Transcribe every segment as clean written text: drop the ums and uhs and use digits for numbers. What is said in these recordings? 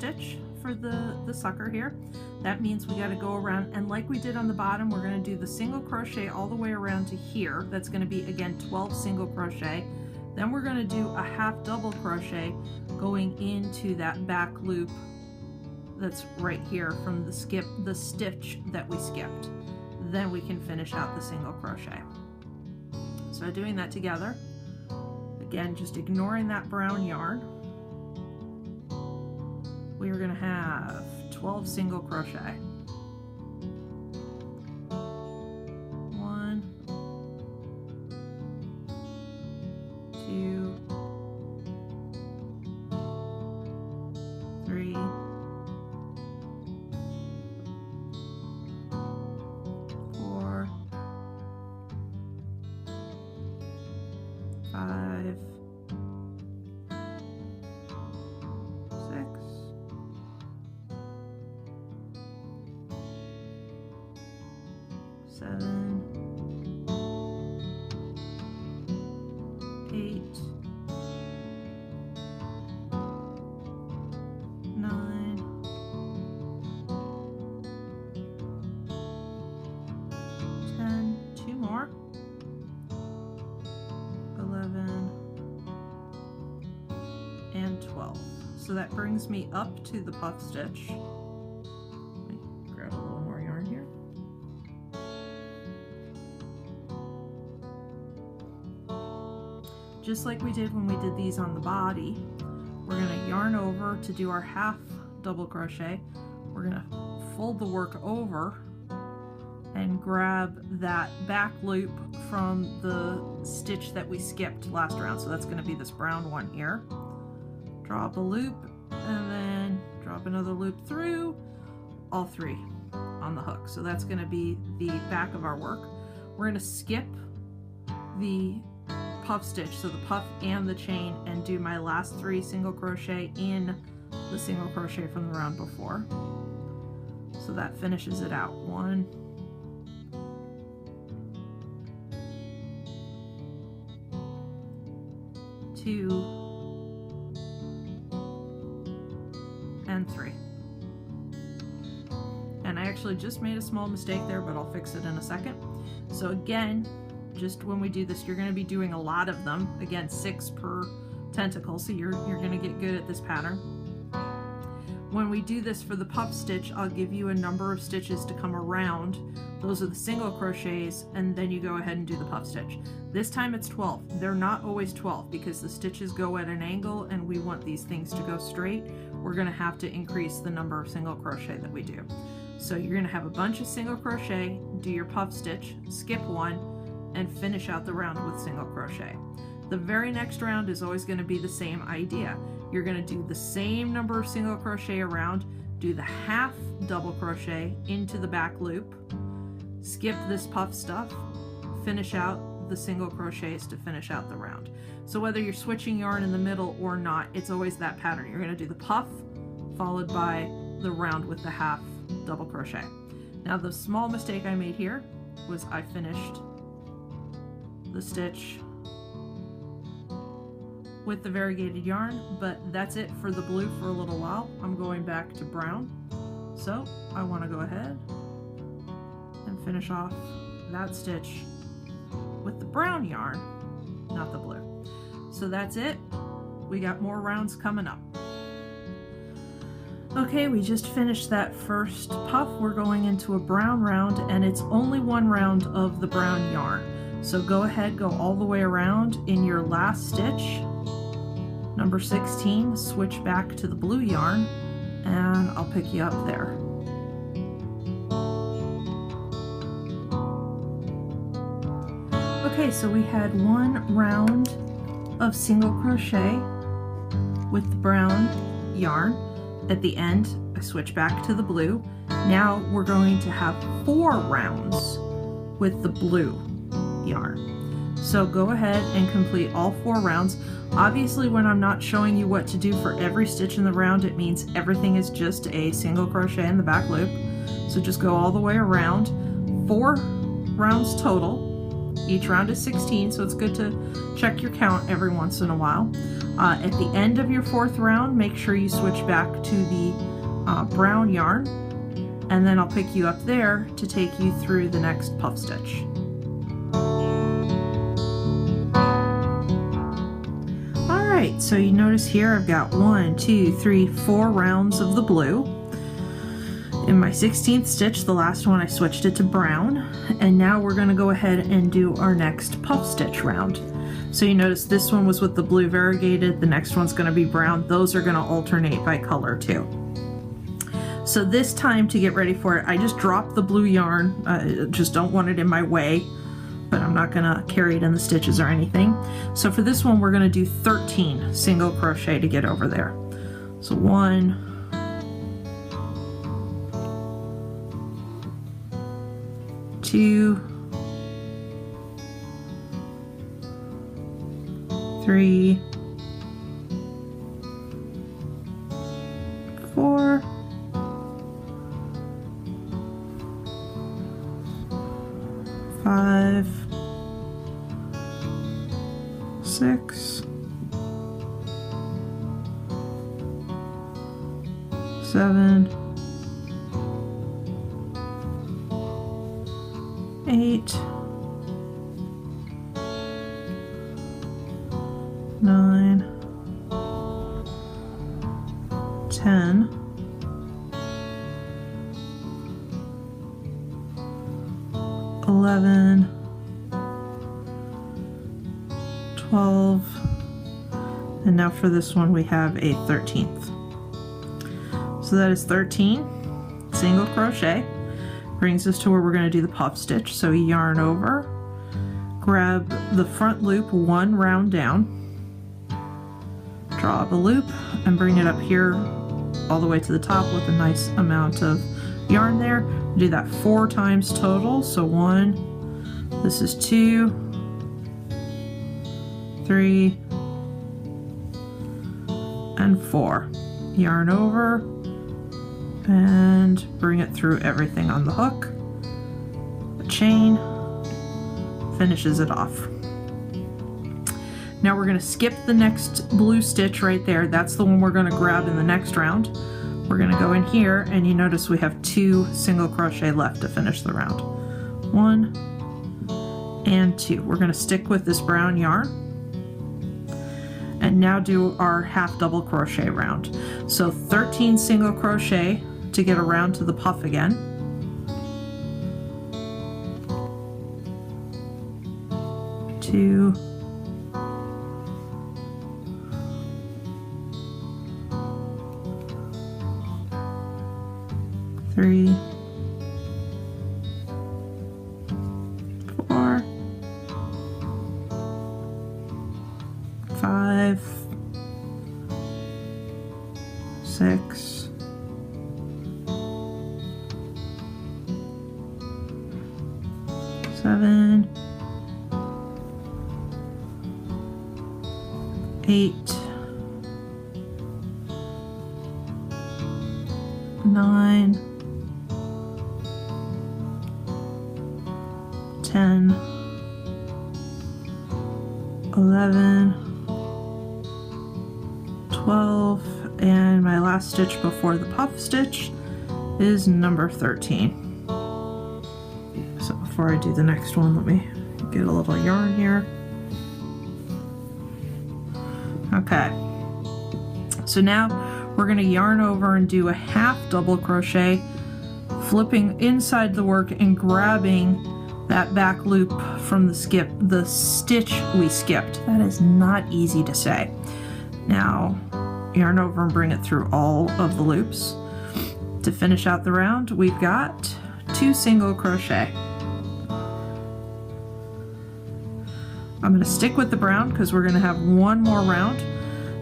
stitch for the sucker here. That means we got to go around, and like we did on the bottom, we're going to do the single crochet all the way around to here. That's going to be again 12 single crochet. Then we're going to do a half double crochet going into that back loop that's right here from the stitch that we skipped. Then we can finish out the single crochet. So doing that together, again, just ignoring that brown yarn, we are going to have 12 single crochet. 1, 2, 3, 4, 5, 6, 7, 8, 9, 10, 2 more, 11, and 12. So that brings me up to the puff stitch. Let me grab a little more yarn here. Just like we did when we did these on the body, we're going to yarn over to do our half double crochet. We're going to fold the work over and grab that back loop from the stitch that we skipped last round. So that's going to be this brown one here. Drop a loop and then drop another loop through, all 3 on the hook. So that's going to be the back of our work. We're going to skip the puff stitch, so the puff and the chain, and do my last 3 single crochet in the single crochet from the round before. So that finishes it out. 1, 2, and 3. And I actually just made a small mistake there, but I'll fix it in a second. So again, just when we do this, you're going to be doing a lot of them. Again, 6 per tentacle, so you're going to get good at this pattern. When we do this for the puff stitch, I'll give you a number of stitches to come around. Those are the single crochets, and then you go ahead and do the puff stitch. This time it's 12. They're not always 12 because the stitches go at an angle and we want these things to go straight. We're going to have to increase the number of single crochet that we do. So you're going to have a bunch of single crochet, do your puff stitch, skip 1, and finish out the round with single crochet. The very next round is always going to be the same idea. You're going to do the same number of single crochet around, do the half double crochet into the back loop, skip this puff stuff, finish out the single crochets to finish out the round. So whether you're switching yarn in the middle or not, it's always that pattern. You're going to do the puff followed by the round with the half double crochet. Now the small mistake I made here was I finished the stitch with the variegated yarn, but that's it for the blue for a little while. I'm going back to brown, so I want to go ahead and finish off that stitch with the brown yarn, not the blue. So that's it. We got more rounds coming up. Okay, we just finished that first puff. We're going into a brown round, and it's only 1 round of the brown yarn. So go ahead, go all the way around. In your last stitch, number 16, switch back to the blue yarn, and I'll pick you up there. Okay, so we had 1 round of single crochet with the brown yarn. At the end, I switch back to the blue. Now we're going to have 4 rounds with the blue yarn. So go ahead and complete all 4 rounds. Obviously, when I'm not showing you what to do for every stitch in the round, it means everything is just a single crochet in the back loop. So just go all the way around. 4 rounds total. Each round is 16, so it's good to check your count every once in a while. At the end of your 4th round, make sure you switch back to the brown yarn, and then I'll pick you up there to take you through the next puff stitch. Alright, so you notice here I've got 1, 2, 3, 4 rounds of the blue. In my 16th stitch, the last one, I switched it to brown, and now we're going to go ahead and do our next puff stitch round. So you notice this one was with the blue variegated, the next one's going to be brown. Those are going to alternate by color too. So this time, to get ready for it, I just dropped the blue yarn. Just don't want it in my way, but I'm not going to carry it in the stitches or anything. So for this one, we're going to do 13 single crochet to get over there. So 1, 2, 3, 4, 5, 6, 7, 8, 9, 10, 11, 12, and now for this one we have a 13th. So that is 13 single crochet. Brings us to where we're going to do the puff stitch. So yarn over, grab the front loop 1 round down, draw up a loop, and bring it up here all the way to the top with a nice amount of yarn there. Do that 4 times total. So 1, this is 2, 3, and 4. Yarn over and bring it through everything on the hook. The chain finishes it off. Now we're going to skip the next blue stitch right there. That's the one we're going to grab in the next round. We're going to go in here, and you notice we have 2 single crochet left to finish the round. 1 and 2. We're going to stick with this brown yarn and now do our half double crochet round. So 13 single crochet to get around to the puff again. Two, 3, 4, 5, 6, 7, 8, 9, 10, 11, 12, and my last stitch before the puff stitch is number 13. So before I do the next one, let me get a little yarn here. Okay, so now we're going to yarn over and do a half double crochet, flipping inside the work and grabbing that back loop from the stitch we skipped. That is not easy to say. Now yarn over and bring it through all of the loops. To finish out the round, we've got 2 single crochet. I'm going to stick with the brown because we're going to have one more round.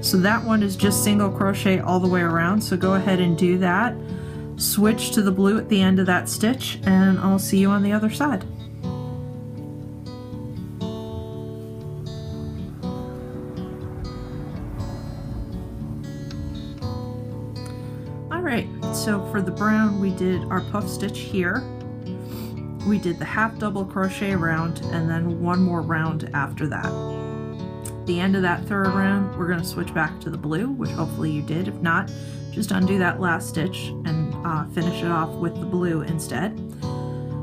So that one is just single crochet all the way around. So go ahead and do that. Switch to the blue at the end of that stitch, and I'll see you on the other side. Alright, so for the brown we did our puff stitch here. we did the half double crochet round and then one more round after that. At the end of that third round, we're going to switch back to the blue, which hopefully you did. If not, just undo that last stitch and finish it off with the blue instead.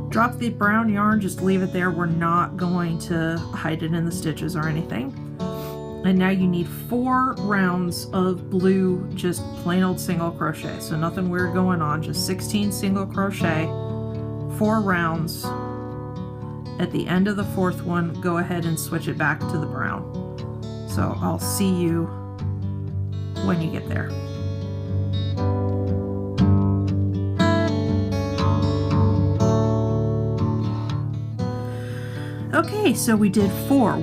Drop the brown yarn, just leave it there. We're not going to hide it in the stitches or anything. And now you need 4 rounds of blue, just plain old single crochet. So nothing weird going on, just 16 single crochet, 4 rounds. At the end of the 4th one, go ahead and switch it back to the brown. So I'll see you when you get there. Okay, so we did 4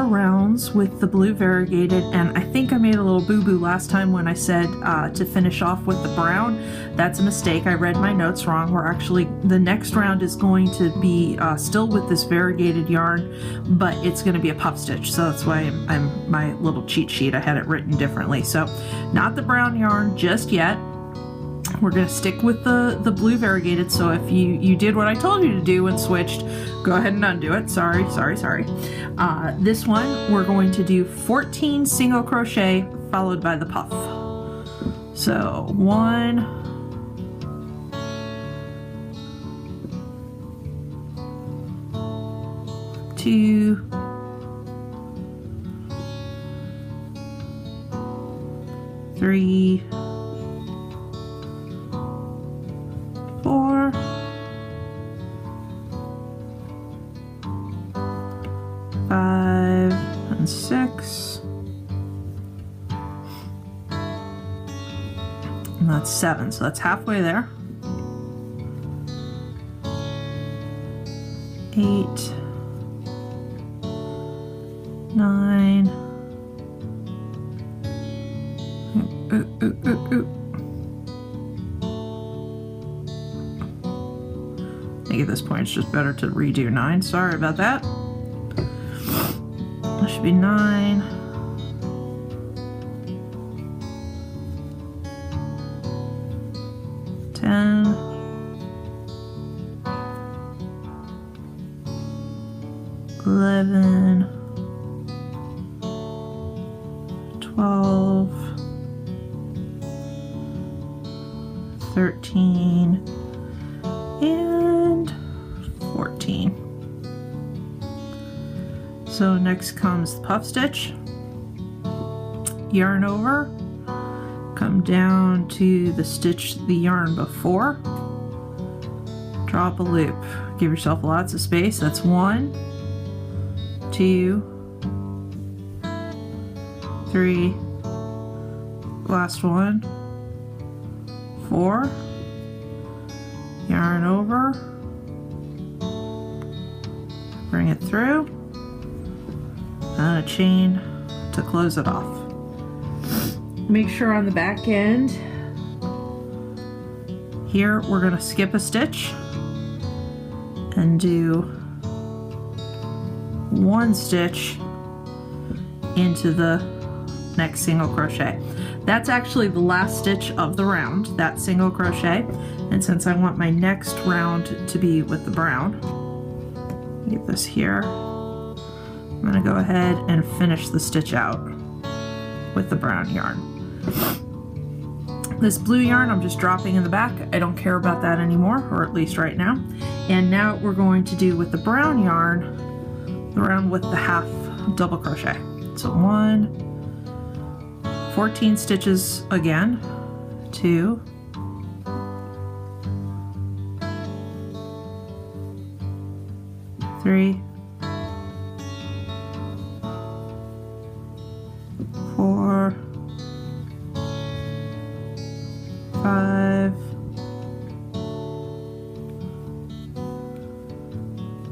rounds with the blue variegated, and I think I made a little boo-boo last time when I said to finish off with the brown. That's a mistake. I read my notes wrong. We're actually, the next round is going to be still with this variegated yarn, but it's going to be a puff stitch, so that's why I'm my little cheat sheet, I had it written differently. So not the brown yarn just yet. We're going to stick with the blue variegated, so if you did what I told you to do and switched, go ahead and undo it. Sorry. This one, we're going to do 14 single crochet followed by the puff. So 1, 2, 3, 4, 5, and 6, and that's 7, so that's halfway there. 8, 9, I think at this point it's just better to redo 9. Sorry about that. That should be 9. 10. 11. 12. 13. And 14. So next comes the puff stitch, yarn over, come down to the stitch the yarn before, drop a loop, give yourself lots of space. That's 1, 2, 3, last one, 4, yarn over, bring it through, and a chain to close it off. Make sure on the back end here we're going to skip a stitch and do 1 stitch into the next single crochet. That's actually the last stitch of the round, that single crochet, and since I want my next round to be with the brown, get this here, I'm going to go ahead and finish the stitch out with the brown yarn. This blue yarn I'm just dropping in the back. I don't care about that anymore, or at least right now. And now we're going to do with the brown yarn, the round with the half double crochet. So 14 stitches again, 2, 3, 4, 5,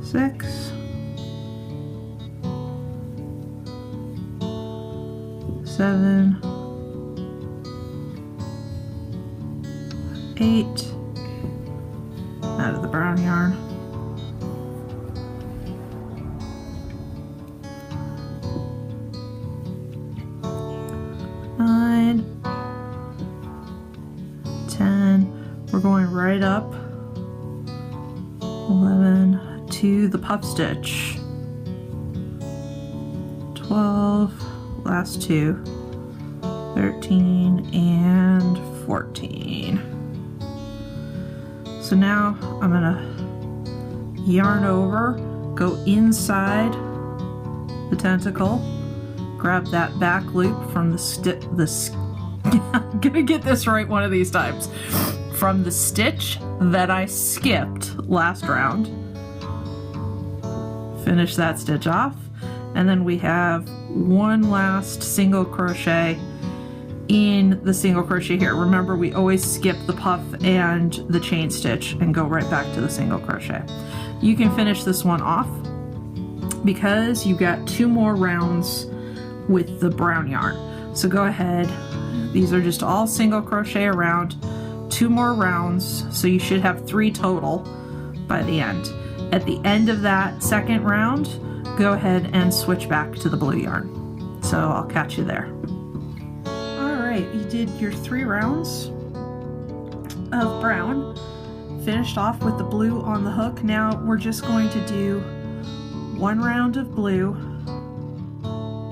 6, 7, 8, out of the brown yarn, 9, 10. We're going right up 11 to the puff stitch, 12, last two, 13 and 14. So now I'm gonna yarn over, go inside the tentacle, grab that back loop from I'm gonna get this right one of these times, from the stitch that I skipped last round. Finish that stitch off, and then we have one last single crochet in the single crochet here. Remember, we always skip the puff and the chain stitch and go right back to the single crochet. You can finish this one off because you got 2 more rounds with the brown yarn. So go ahead, these are just all single crochet around, 2 more rounds, so you should have 3 total by the end. At the end of that second round, go ahead and switch back to the blue yarn. So I'll catch you there. Alright, you did your 3 rounds of brown, finished off with the blue on the hook. Now we're just going to do 1 round of blue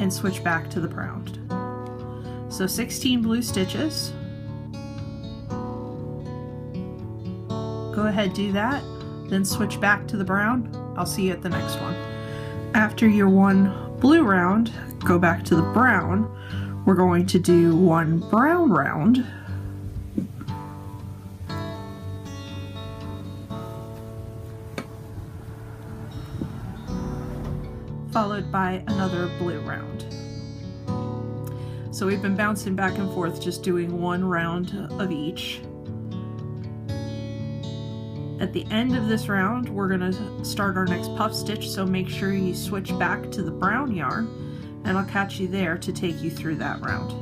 and switch back to the brown. So 16 blue stitches. Go ahead, do that, then switch back to the brown. I'll see you at the next one. After your 1 blue round, go back to the brown. We're going to do 1 brown round. Followed by another blue round. So we've been bouncing back and forth, just doing 1 round of each. At the end of this round, we're gonna start our next puff stitch, so make sure you switch back to the brown yarn, and I'll catch you there to take you through that round.